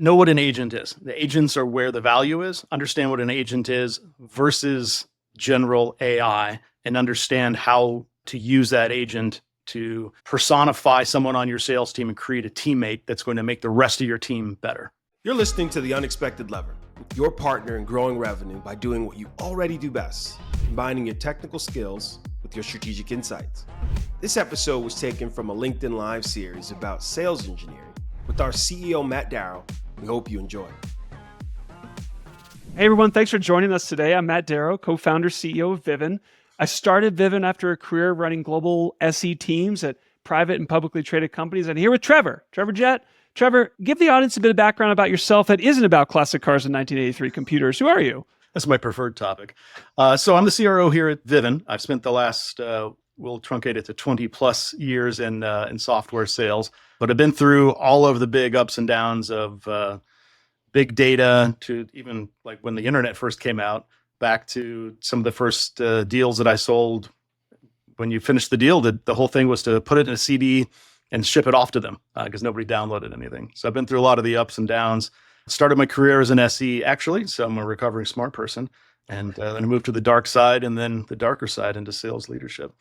Know what an agent is. The agents are where the value is. Understand what an agent is versus general AI, and understand how to use that agent to personify someone on your sales team and create a teammate that's going to make the rest of your team better. You're listening to The Unexpected Lever, with your partner in growing revenue by doing what you already do best, combining your technical skills with your strategic insights. This episode was taken from a LinkedIn Live series about sales engineering with our CEO, Matt Darrow. We hope you enjoy. Hey everyone, thanks for joining us today. I'm Matt Darrow, co-founder, CEO of Vivun. I started Vivun after a career running global SE teams at private and publicly traded companies. And here with Trevor Jett. Trevor, give the audience a bit of background about yourself that isn't about classic cars and 1983 computers. Who are you? That's my preferred topic. So I'm the CRO here at Vivun. I've spent the last, we'll truncate it to 20 plus years in software sales, but I've been through all of the big ups and downs of big data to even like when the internet first came out, back to some of the first deals that I sold. When you finished the deal, the whole thing was to put it in a CD and ship it off to them because nobody downloaded anything. So I've been through a lot of the ups and downs. Started my career as an SE, actually, so I'm a recovering smart person. And then I moved to the dark side and then the darker side into sales leadership.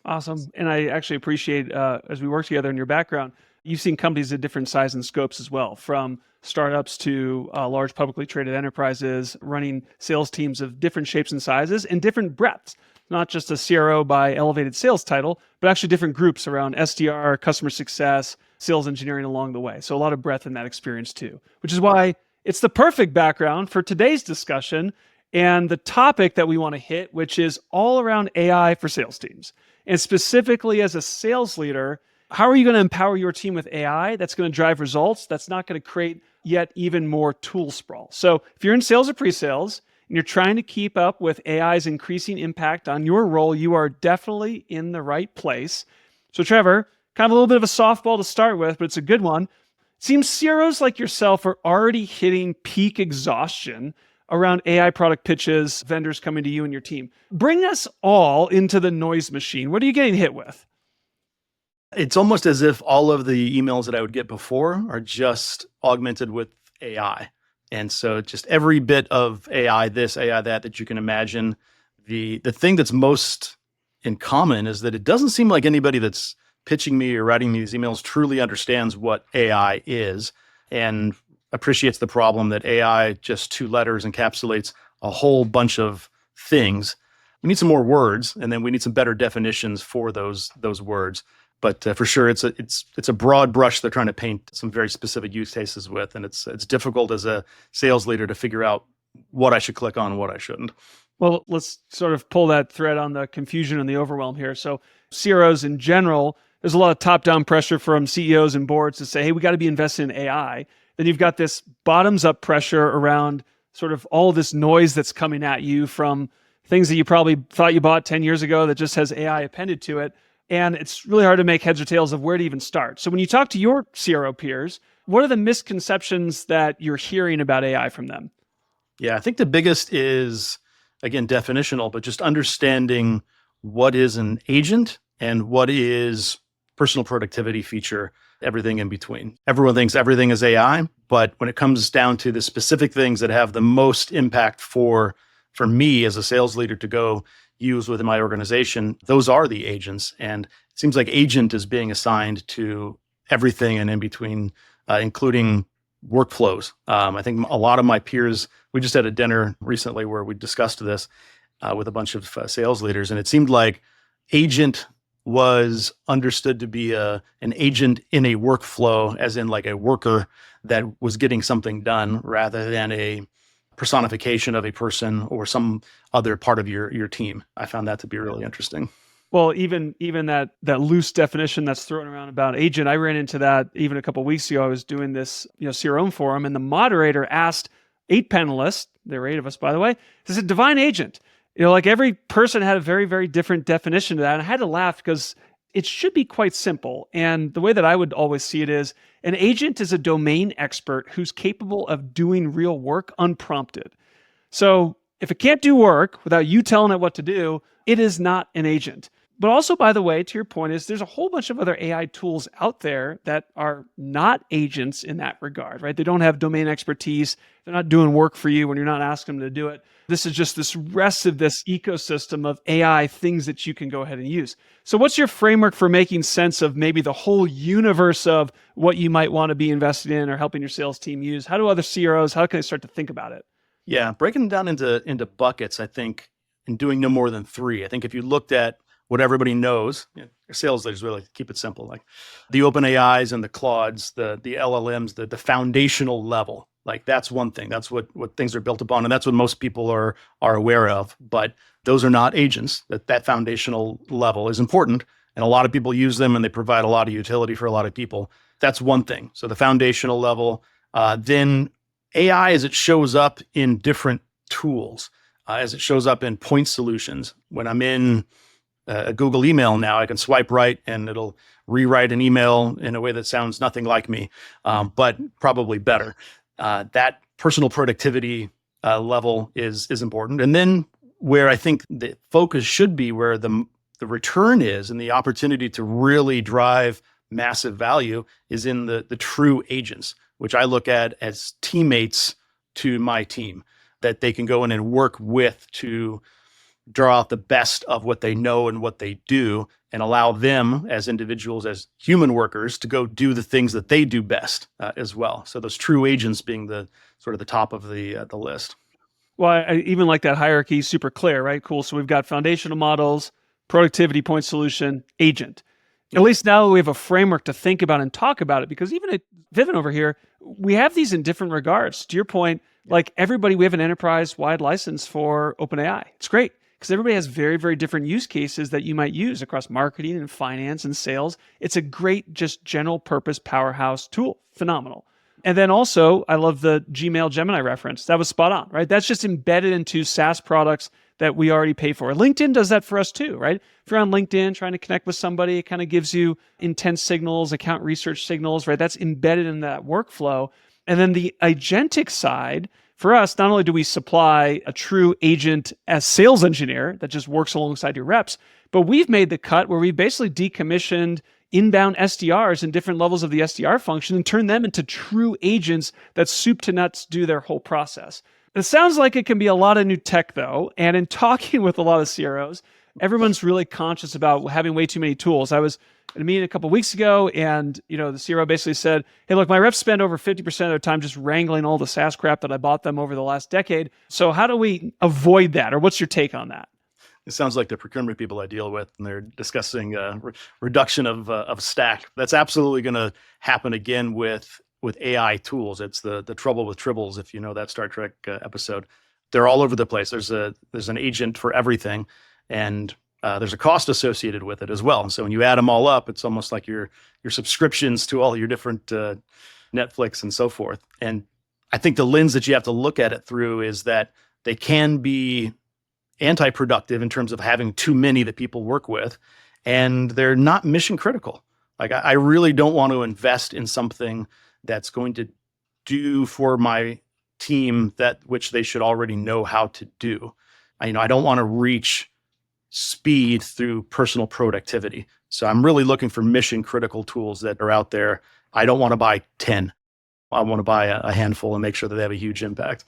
Awesome. And I actually appreciate, as we work together in your background, you've seen companies at different size and scopes as well, from startups to large publicly traded enterprises, running sales teams of different shapes and sizes and different breadths, not just a CRO by elevated sales title, but actually different groups around SDR, customer success, sales engineering along the way. So a lot of breadth in that experience too, which is why it's the perfect background for today's discussion and the topic that we want to hit, which is all around AI for sales teams. And specifically as a sales leader, how are you going to empower your team with AI that's going to drive results, that's not going to create yet even more tool sprawl? So if you're in sales or pre-sales and you're trying to keep up with AI's increasing impact on your role, you are definitely in the right place. So Trevor, kind of a little bit of a softball to start with, but it's a good one. It seems CROs like yourself are already hitting peak exhaustion around AI product pitches, vendors coming to you and your team. Bring us all into the noise machine. What are you getting hit with? It's almost as if all of the emails that I would get before are just augmented with AI. And so just every bit of AI, this, AI, that you can imagine. The thing that's most in common is that it doesn't seem like anybody that's pitching me or writing me these emails truly understands what AI is and appreciates the problem that AI, just two letters, encapsulates a whole bunch of things. We need some more words, and then we need some better definitions for those words. But for sure, it's a broad brush they're trying to paint some very specific use cases with, and it's difficult as a sales leader to figure out what I should click on and what I shouldn't. Well, let's sort of pull that thread on the confusion and the overwhelm here. So CROs in general, there's a lot of top-down pressure from CEOs and boards to say, hey, we got to be invested in AI. Then you've got this bottoms-up pressure around sort of all this noise that's coming at you from things that you probably thought you bought 10 years ago that just has AI appended to it. And it's really hard to make heads or tails of where to even start. So when you talk to your CRO peers, what are the misconceptions that you're hearing about AI from them? Yeah, I think the biggest is, again, definitional, but just understanding what is an agent and what is personal productivity feature, everything in between. Everyone thinks everything is AI, but when it comes down to the specific things that have the most impact for me as a sales leader to go use within my organization, those are the agents. And it seems like agent is being assigned to everything and in between, including workflows. I think a lot of my peers, we just had a dinner recently where we discussed this with a bunch of sales leaders, and it seemed like agent was understood to be an agent in a workflow, as in like a worker that was getting something done, rather than a personification of a person or some other part of your team. I found that to be really interesting. Well, even that loose definition that's thrown around about agent, I ran into that even a couple of weeks ago. I was doing this, CRO forum, and the moderator asked 8 panelists, there were 8 of us, by the way, this is a divine agent. Like every person had a very, very different definition to that. And I had to laugh because it should be quite simple. And the way that I would always see it is an agent is a domain expert who's capable of doing real work unprompted. So if it can't do work without you telling it what to do, it is not an agent. But also, by the way, to your point, is there's a whole bunch of other AI tools out there that are not agents in that regard, right? They don't have domain expertise. They're not doing work for you when you're not asking them to do it. This is just this rest of this ecosystem of AI things that you can go ahead and use. So what's your framework for making sense of maybe the whole universe of what you might want to be invested in or helping your sales team use? How do other CROs, how can they start to think about it? Yeah, breaking them down into buckets, I think, and doing no more than three. I think if you looked at what everybody knows, sales leaders really keep it simple, like the open AIs and the Claudes, the LLMs, the foundational level. Like that's one thing. That's what things are built upon, and that's what most people are aware of. But those are not agents. That foundational level is important, and a lot of people use them, and they provide a lot of utility for a lot of people. That's one thing. So the foundational level, then AI as it shows up in different tools, as it shows up in point solutions. When I'm in a Google email now, I can swipe right and it'll rewrite an email in a way that sounds nothing like me, but probably better. That personal productivity level is important. And then where I think the focus should be, where the return is and the opportunity to really drive massive value is in the true agents, which I look at as teammates to my team, that they can go in and work with to draw out the best of what they know and what they do, and allow them as individuals, as human workers, to go do the things that they do best as well. So those true agents being the sort of the top of the list. Well, I even like that hierarchy, super clear, right? Cool. So we've got foundational models, productivity, point solution, agent. At least now we have a framework to think about and talk about it, because even at Vivun over here, we have these in different regards. To your point, like everybody, we have an enterprise-wide license for OpenAI. It's great because everybody has very, very different use cases that you might use across marketing and finance and sales. It's a great, just general purpose powerhouse tool. Phenomenal. And then also, I love the Gmail Gemini reference. That was spot on, right? That's just embedded into SaaS products that we already pay for. LinkedIn does that for us too, right? If you're on LinkedIn trying to connect with somebody, it kind of gives you intent signals, account research signals, right? That's embedded in that workflow. And then the agentic side, for us, not only do we supply a true agent as sales engineer that just works alongside your reps, but we've made the cut where we've basically decommissioned inbound SDRs in different levels of the SDR function and turned them into true agents that soup to nuts do their whole process. It sounds like it can be a lot of new tech though. And in talking with a lot of CROs, everyone's really conscious about having way too many tools. I was at a meeting a couple of weeks ago, and the CRO basically said, hey, look, my reps spend over 50% of their time just wrangling all the SaaS crap that I bought them over the last decade. So how do we avoid that? Or what's your take on that? It sounds like the procurement people I deal with, and they're discussing reduction of stack. That's absolutely going to happen again with AI tools. It's the trouble with tribbles, if you know that Star Trek episode. They're all over the place. There's an agent for everything, and there's a cost associated with it as well. So when you add them all up, it's almost like your subscriptions to all your different Netflix and so forth. And I think the lens that you have to look at it through is that they can be anti-productive in terms of having too many that people work with, and they're not mission critical. Like I really don't want to invest in something that's going to do for my team that which they should already know how to do. I don't want to reach speed through personal productivity. So I'm really looking for mission critical tools that are out there. I don't want to buy 10. I want to buy a handful and make sure that they have a huge impact.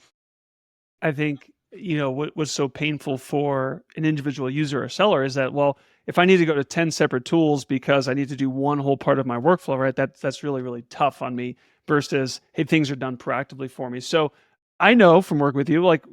I think what was so painful for an individual user or seller is that, well, if I need to go to 10 separate tools because I need to do one whole part of my workflow, right? That's really, really tough on me versus, hey, things are done proactively for me. So I know from working with you, like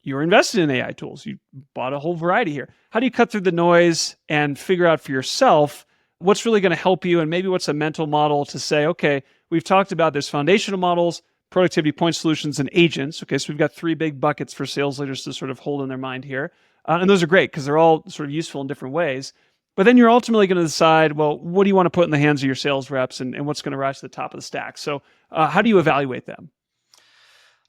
you're invested in AI tools. You bought a whole variety here. How do you cut through the noise and figure out for yourself what's really going to help you? And maybe what's a mental model to say, okay, we've talked about there's foundational models, productivity, point solutions, and agents. Okay, so we've got three big buckets for sales leaders to sort of hold in their mind here. And those are great because they're all sort of useful in different ways. But then you're ultimately going to decide, well, what do you want to put in the hands of your sales reps and what's going to rise to the top of the stack? So how do you evaluate them?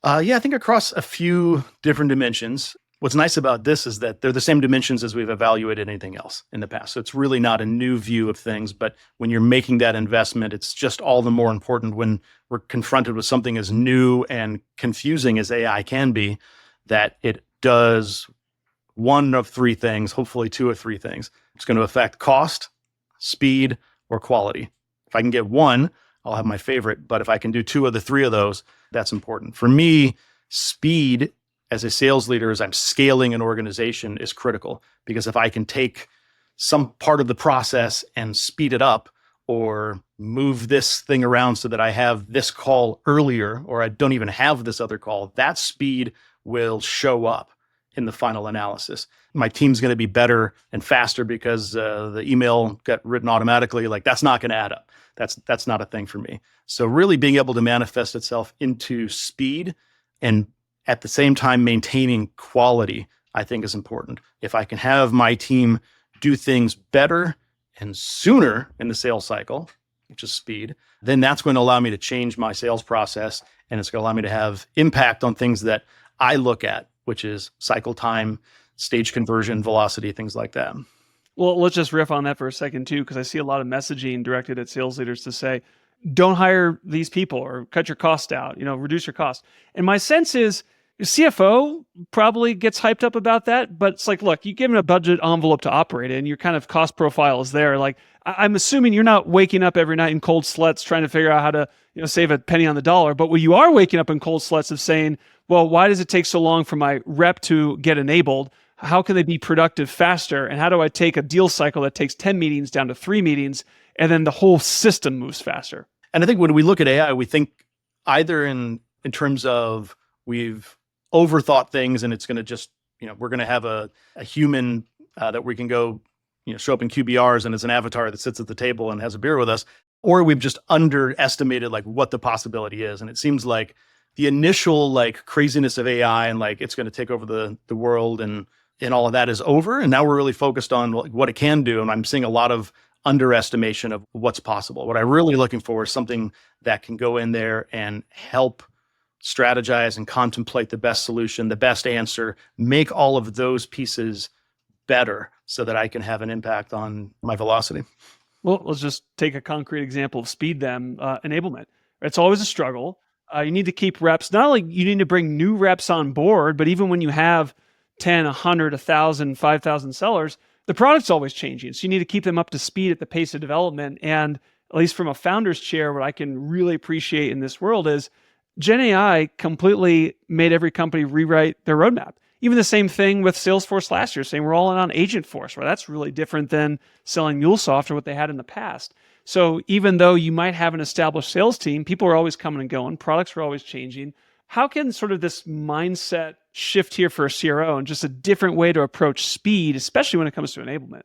I think across a few different dimensions. What's nice about this is that they're the same dimensions as we've evaluated anything else in the past. So it's really not a new view of things, but when you're making that investment, it's just all the more important when we're confronted with something as new and confusing as AI can be, that it does one of three things, hopefully two or three things. It's going to affect cost, speed, or quality. If I can get one, I'll have my favorite. But if I can do two of the three of those, that's important. For me, speed as a sales leader, as I'm scaling an organization, is critical. Because if I can take some part of the process and speed it up, or move this thing around so that I have this call earlier, or I don't even have this other call, that speed will show up in the final analysis. My team's going to be better and faster because the email got written automatically. Like, that's not going to add up. That's not a thing for me. So really being able to manifest itself into speed and at the same time maintaining quality, I think is important. If I can have my team do things better and sooner in the sales cycle, which is speed, then that's going to allow me to change my sales process, and it's going to allow me to have impact on things that I look at, which is cycle time, stage conversion, velocity, things like that. Well, let's just riff on that for a second too, because I see a lot of messaging directed at sales leaders to say, don't hire these people or cut your cost out, reduce your cost. And my sense is your CFO probably gets hyped up about that, but it's like, look, you give them a budget envelope to operate in, your kind of cost profile is there. Like, I'm assuming you're not waking up every night in cold sweats trying to figure out how to, save a penny on the dollar. But what you are waking up in cold sweats of saying, well, why does it take so long for my rep to get enabled? How can they be productive faster? And how do I take a deal cycle that takes 10 meetings down to 3 meetings, and then the whole system moves faster? And I think when we look at AI, we think either in terms of we've overthought things and it's going to just, we're going to have a human that we can go, show up in QBRs and it's an avatar that sits at the table and has a beer with us, or we've just underestimated like what the possibility is. And it seems like the initial like craziness of AI and like it's going to take over the world and all of that is over. And now we're really focused on what it can do. And I'm seeing a lot of underestimation of what's possible. What I'm really looking for is something that can go in there and help strategize and contemplate the best solution, the best answer, make all of those pieces better so that I can have an impact on my velocity. Well, let's just take a concrete example of speed then, enablement. It's always a struggle. You need to keep reps. Not only you need to bring new reps on board, but even when you have 10, 100, 1,000, 5,000 sellers, the product's always changing. So you need to keep them up to speed at the pace of development. And at least from a founder's chair, what I can really appreciate in this world is Gen AI completely made every company rewrite their roadmap. Even the same thing with Salesforce last year, saying we're all in on Agentforce. Well, that's really different than selling MuleSoft or what they had in the past. So even though you might have an established sales team, people are always coming and going, products are always changing. How can sort of this mindset shift here for a CRO and just a different way to approach speed, especially when it comes to enablement?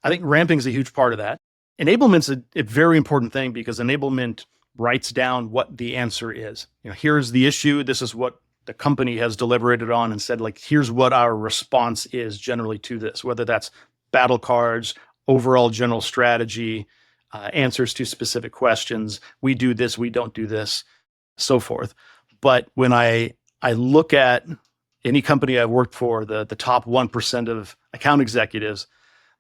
I think ramping is a huge part of that. Enablement's a very important thing because enablement writes down what the answer is. Here's the issue. This is what the company has deliberated on and said, like, here's what our response is generally to this, whether that's battle cards, overall general strategy, answers to specific questions. We do this, we don't do this, so forth. But when I look at any company I've worked for, the top 1% of account executives,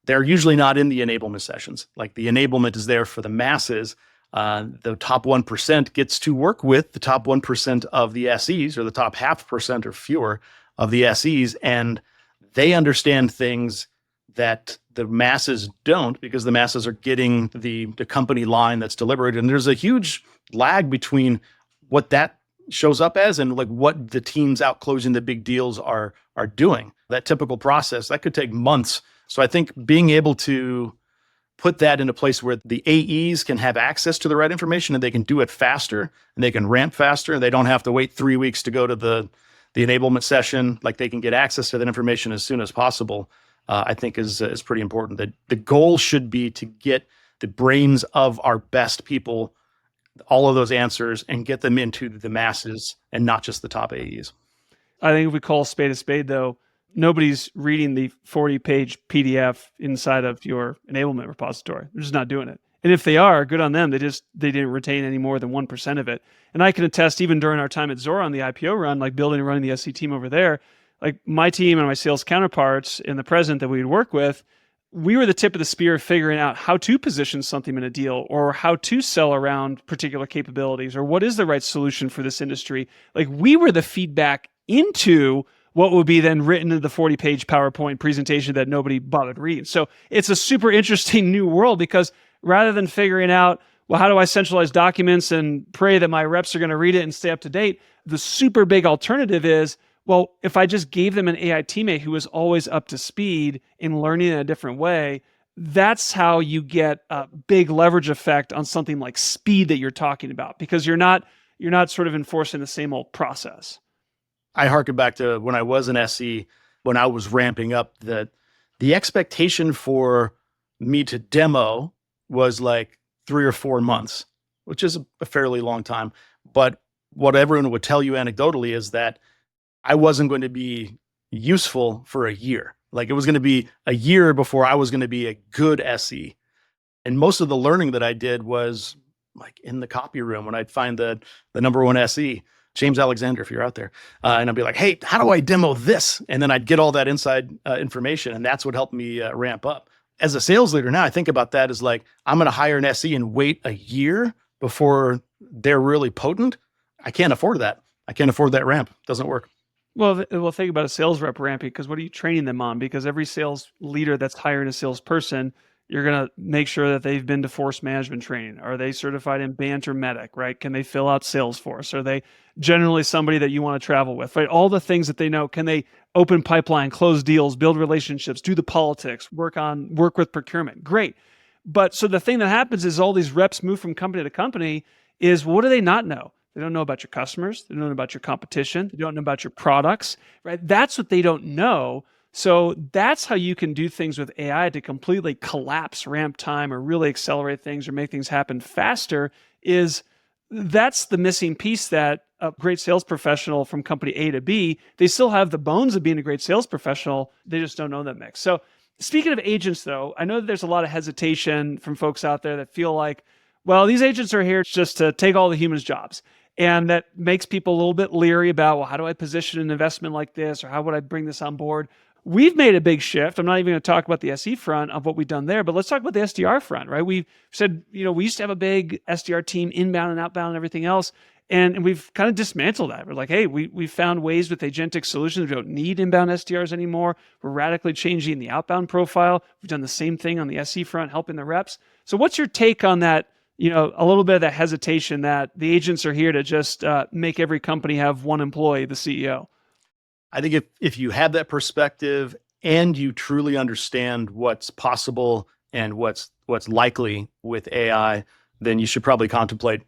they're usually not in the enablement sessions. Like, the enablement is there for the masses. The top 1% gets to work with the top 1% of the SEs, or the top 0.5% or fewer of the SEs, and they understand things that the masses don't, because the masses are getting the company line that's deliberated. And there's a huge lag between what that shows up as and like what the teams out closing the big deals are doing. That typical process, that could take months. So I think being able to put that in a place where the AEs can have access to the right information and they can do it faster and they can ramp faster and they don't have to wait 3 weeks to go to the enablement session. Like, they can get access to that information as soon as possible, I think is pretty important. That the goal should be to get the brains of our best people all of those answers and get them into the masses and not just the top AEs. I think if we call a spade, though, nobody's reading the 40-page PDF inside of your enablement repository. They're just not doing it. And if they are, good on them. They didn't retain any more than 1% of it. And I can attest, even during our time at Zora on the IPO run, like building and running the SC team over there, like my team and my sales counterparts in the present that we would work with, we were the tip of the spear figuring out how to position something in a deal or how to sell around particular capabilities or what is the right solution for this industry. Like, we were the feedback into what would be then written in the 40-page PowerPoint presentation that nobody bothered reading. So it's a super interesting new world, because rather than figuring out, well, how do I centralize documents and pray that my reps are going to read it and stay up to date? The super big alternative is, well, if I just gave them an AI teammate who was always up to speed in learning in a different way, that's how you get a big leverage effect on something like speed that you're talking about, because you're not sort of enforcing the same old process. I harken back to when I was an SE, when I was ramping up, that the expectation for me to demo was like 3 or 4 months, which is a fairly long time. But what everyone would tell you anecdotally is that I wasn't going to be useful for a year. Like, it was going to be a year before I was going to be a good SE. And most of the learning that I did was like in the copy room when I'd find the number one SE, James Alexander, if you're out there. And I'd be like, hey, how do I demo this? And then I'd get all that inside information. And that's what helped me ramp up. As a sales leader now, I think about that as like, I'm going to hire an SE and wait a year before they're really potent. I can't afford that. I can't afford that ramp. It doesn't work. Well, think about a sales rep ramping, because what are you training them on? Because every sales leader that's hiring a salesperson, you're going to make sure that they've been to force management training. Are they certified in Banter Medic, right? Can they fill out Salesforce? Are they generally somebody that you want to travel with, right? All the things that they know. Can they open pipeline, close deals, build relationships, do the politics, work with procurement? Great. But so the thing that happens is all these reps move from company to company is, what do they not know? They don't know about your customers. They don't know about your competition. They don't know about your products, right? That's what they don't know. So that's how you can do things with AI to completely collapse ramp time or really accelerate things or make things happen faster. That's the missing piece, that a great sales professional from company A to B, they still have the bones of being a great sales professional. They just don't know that mix. So speaking of agents, though, I know that there's a lot of hesitation from folks out there that feel like, well, these agents are here just to take all the humans' jobs. And that makes people a little bit leery about, well, how do I position an investment like this? Or how would I bring this on board? We've made a big shift. I'm not even going to talk about the SE front of what we've done there, but let's talk about the SDR front, right? We've said, we used to have a big SDR team, inbound and outbound and everything else. And we've kind of dismantled that. We're like, hey, we found ways with agentic solutions. We don't need inbound SDRs anymore. We're radically changing the outbound profile. We've done the same thing on the SE front, helping the reps. So what's your take on that? A little bit of that hesitation that the agents are here to just make every company have one employee, the CEO. I think if you have that perspective and you truly understand what's possible and what's likely with AI, then you should probably contemplate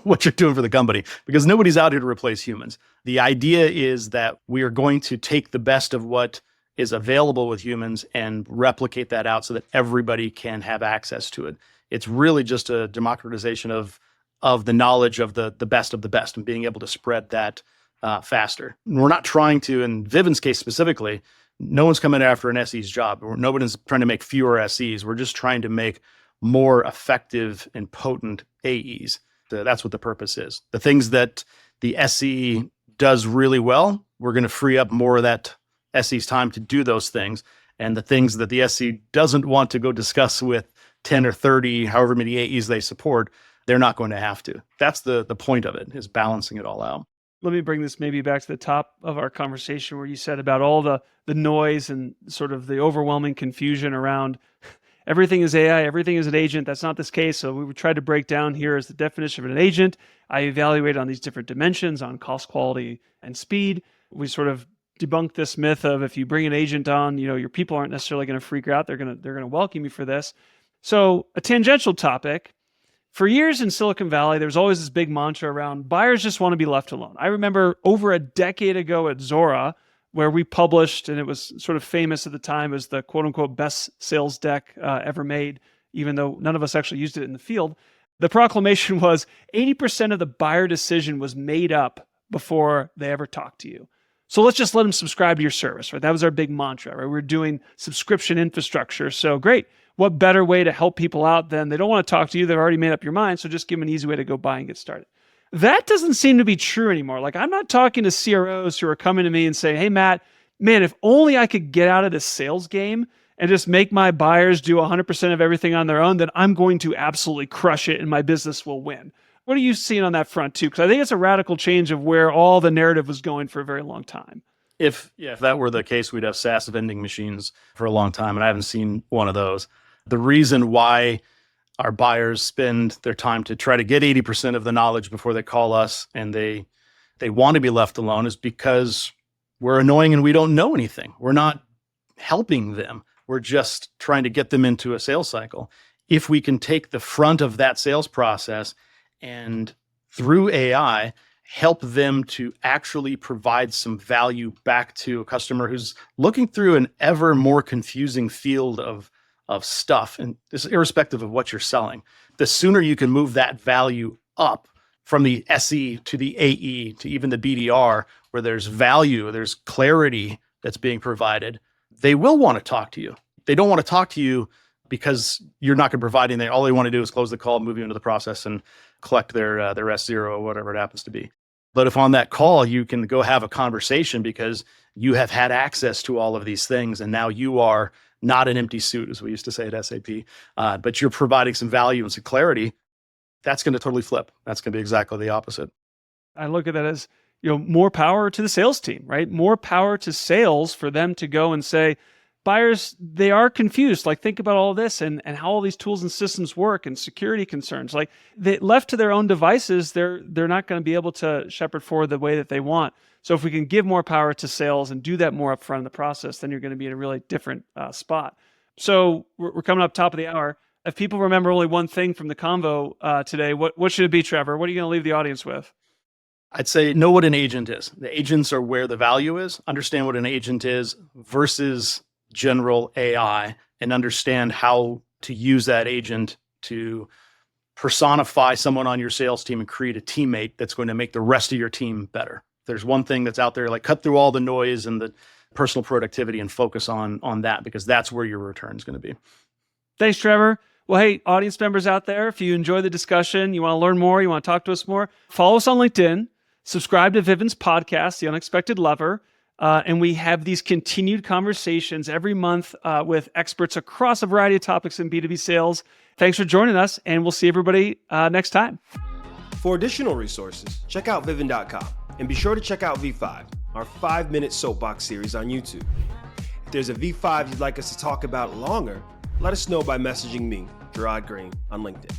what you're doing for the company, because nobody's out here to replace humans. The idea is that we are going to take the best of what is available with humans and replicate that out so that everybody can have access to it. It's really just a democratization of the knowledge of the best of the best and being able to spread that faster. And we're not trying to, in Vivun's case specifically, no one's coming after an SE's job. Nobody's trying to make fewer SEs. We're just trying to make more effective and potent AEs. That's what the purpose is. The things that the SE does really well, we're going to free up more of that SE's time to do those things. And the things that the SE doesn't want to go discuss with 10 or 30, however many AEs they support, they're not going to have to. That's the point of it, is balancing it all out. Let me bring this maybe back to the top of our conversation where you said about all the noise and sort of the overwhelming confusion around everything is AI, everything is an agent. That's not this case. So we tried to break down here as the definition of an agent. I evaluate on these different dimensions on cost, quality, and speed. We sort of debunked this myth of, if you bring an agent on, your people aren't necessarily going to freak out. They're going to welcome you for this. So a tangential topic. For years in Silicon Valley, there was always this big mantra around buyers just want to be left alone. I remember over a decade ago at Zora, where we published, and it was sort of famous at the time as the quote unquote best sales deck ever made, even though none of us actually used it in the field. The proclamation was 80% of the buyer decision was made up before they ever talked to you. So let's just let them subscribe to your service, right? That was our big mantra, right? We're doing subscription infrastructure. So great. What better way to help people out than they don't want to talk to you? They've already made up your mind. So just give them an easy way to go buy and get started. That doesn't seem to be true anymore. Like, I'm not talking to CROs who are coming to me and saying, hey, Matt, man, if only I could get out of this sales game and just make my buyers do 100% of everything on their own, then I'm going to absolutely crush it and my business will win. What are you seeing on that front too? Because I think it's a radical change of where all the narrative was going for a very long time. If that were the case, we'd have SaaS vending machines for a long time, and I haven't seen one of those. The reason why our buyers spend their time to try to get 80% of the knowledge before they call us, and they want to be left alone, is because we're annoying and we don't know anything. We're not helping them. We're just trying to get them into a sales cycle. If we can take the front of that sales process and through AI, help them to actually provide some value back to a customer who's looking through an ever more confusing field of stuff, and this is irrespective of what you're selling, the sooner you can move that value up from the SE to the AE to even the BDR, where there's value, there's clarity that's being provided, they will want to talk to you. They don't want to talk to you because you're not going to provide anything. All they want to do is close the call, move you into the process, and collect their S0 or whatever it happens to be. But if on that call you can go have a conversation because you have had access to all of these things, and now you are not an empty suit, as we used to say at SAP, but you're providing some value and some clarity, that's going to totally flip. That's going to be exactly the opposite. I look at that as, more power to the sales team, right? More power to sales for them to go and say, buyers, they are confused. Like, think about all this and how all these tools and systems work and security concerns. Like, they left to their own devices, they're not going to be able to shepherd forward the way that they want. So if we can give more power to sales and do that more upfront in the process, then you're going to be in a really different spot. So we're coming up top of the hour. If people remember only one thing from the convo today, what should it be, Trevor? What are you going to leave the audience with? I'd say know what an agent is. The agents are where the value is. Understand what an agent is versus general AI, and understand how to use that agent to personify someone on your sales team and create a teammate that's going to make the rest of your team better. There's one thing that's out there, like, cut through all the noise and the personal productivity and focus on that, because that's where your return is going to be. Thanks, Trevor. Well, hey, audience members out there, if you enjoy the discussion, you want to learn more, you want to talk to us more, follow us on LinkedIn, subscribe to Vivun's podcast, The Unexpected Lever, and we have these continued conversations every month with experts across a variety of topics in B2B sales. Thanks for joining us, and we'll see everybody next time. For additional resources, check out Vivun.com, and be sure to check out V5, our 5-minute soapbox series on YouTube. If there's a V5 you'd like us to talk about longer, let us know by messaging me, Gerard Green, on LinkedIn.